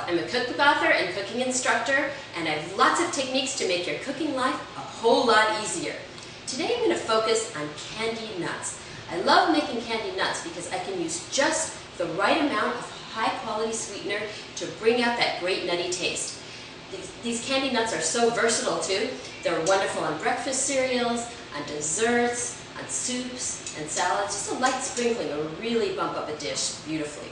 I'm a cookbook author and cooking instructor, and I have lots of techniques to make your cooking life a whole lot easier. Today I'm going to focus on candied nuts. I love making candied nuts because I can use just the right amount of high quality sweetener to bring out that great nutty taste. These candied nuts are so versatile too. They're wonderful on breakfast cereals, on desserts, on soups and salads. Just a light sprinkling will really bump up a dish beautifully.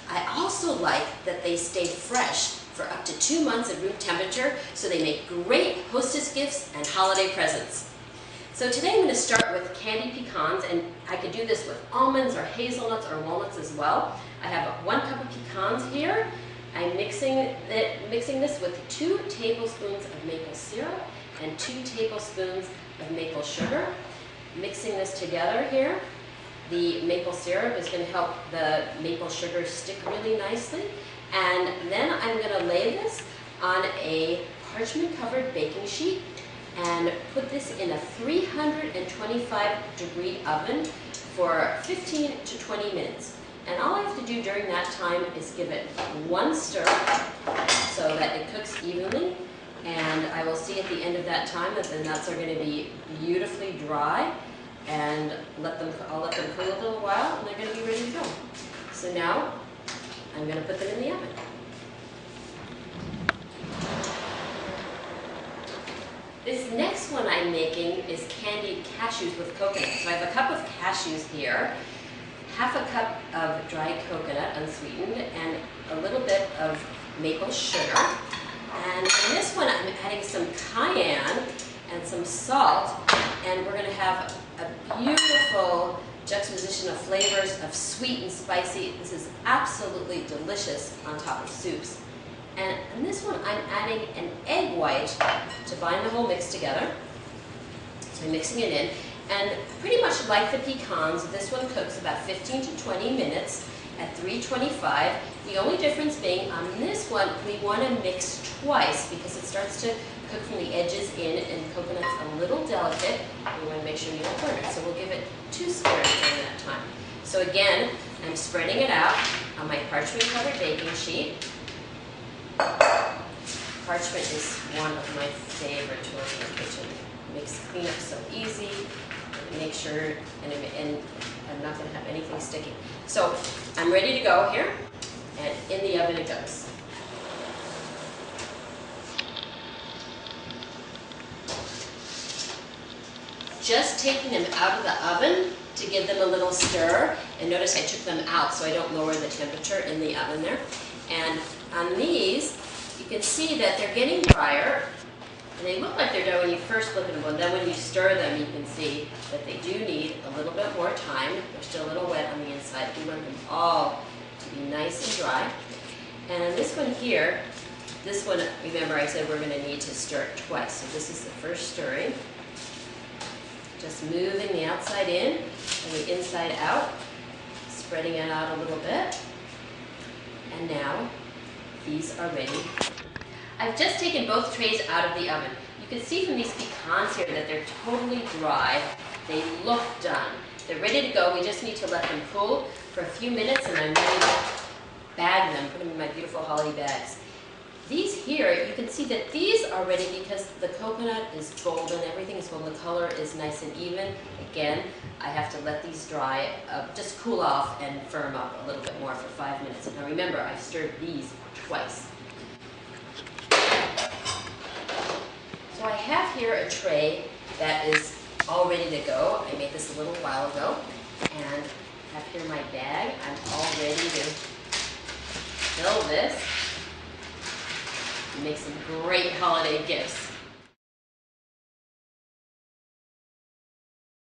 I also like that they stay fresh for up to 2 months at room temperature, so they make great hostess gifts and holiday presents. So today I'm going to start with candied pecans, and I could do this with almonds or hazelnuts or walnuts as well. I have 1 cup of pecans here. I'm mixing this with 2 tablespoons of maple syrup and 2 tablespoons of maple sugar. Mixing this together here. The maple syrup is going to help the maple sugar stick really nicely. And then I'm going to lay this on a parchment-covered baking sheet and put this in a 325-degree oven for 15 to 20 minutes. And all I have to do during that time is give it 1 stir so that it cooks evenly. And I will see at the end of that time that the nuts are going to be beautifully dry. And I'll let them cool a little while, and they're going to be ready to go. So now I'm going to put them in the oven. This next one I'm making is candied cashews with coconut. So I have a cup of cashews here, half a cup of dried coconut, unsweetened, and a little bit of maple sugar. And in this one I'm adding some cayenne and some salt, and we're going to have a beautiful juxtaposition of flavors of sweet and spicy. This is absolutely delicious on top of soups. And in this one, I'm adding an egg white to bind the whole mix together. So I'm mixing it in. And pretty much like the pecans, this one cooks about 15 to 20 minutes at 325. The only difference being on this one, we want to mix twice because it starts to cook from the edges in, and coconut's a little delicate. We want to make sure you don't burn it. So we'll give it 2 stirrs during that time. So again, I'm spreading it out on my parchment-covered baking sheet. Parchment is one of my favorite tools in the kitchen. It makes cleanup so easy. Make sure, and I'm not going to have anything sticking. So I'm ready to go here, and in the oven it goes. Just taking them out of the oven to give them a little stir, and notice I took them out so I don't lower the temperature in the oven there. And on these, you can see that they're getting drier, and they look like they're done when you first look at them, but then when you stir them, you can see that they do need a little bit more time. They're still a little wet on the inside. We want them all to be nice and dry. And on this one here, this one, remember I said we're going to need to stir it twice. So this is the first stirring. Just moving the outside in and the inside out, spreading it out a little bit. And now these are ready. I've just taken both trays out of the oven. You can see from these pecans here that they're totally dry. They look done. They're ready to go. We just need to let them cool for a few minutes, and I'm ready to bag them, put them in my beautiful holly bags. These here, you can see that these are ready because the coconut is golden, everything is golden, the color is nice and even. Again, I have to let these dry, just cool off and firm up a little bit more for 5 minutes. Now remember, I've stirred these twice. So I have here a tray that is all ready to go. I made this a little while ago, and I have here my bag. I'm all ready to fill this. Make some great holiday gifts.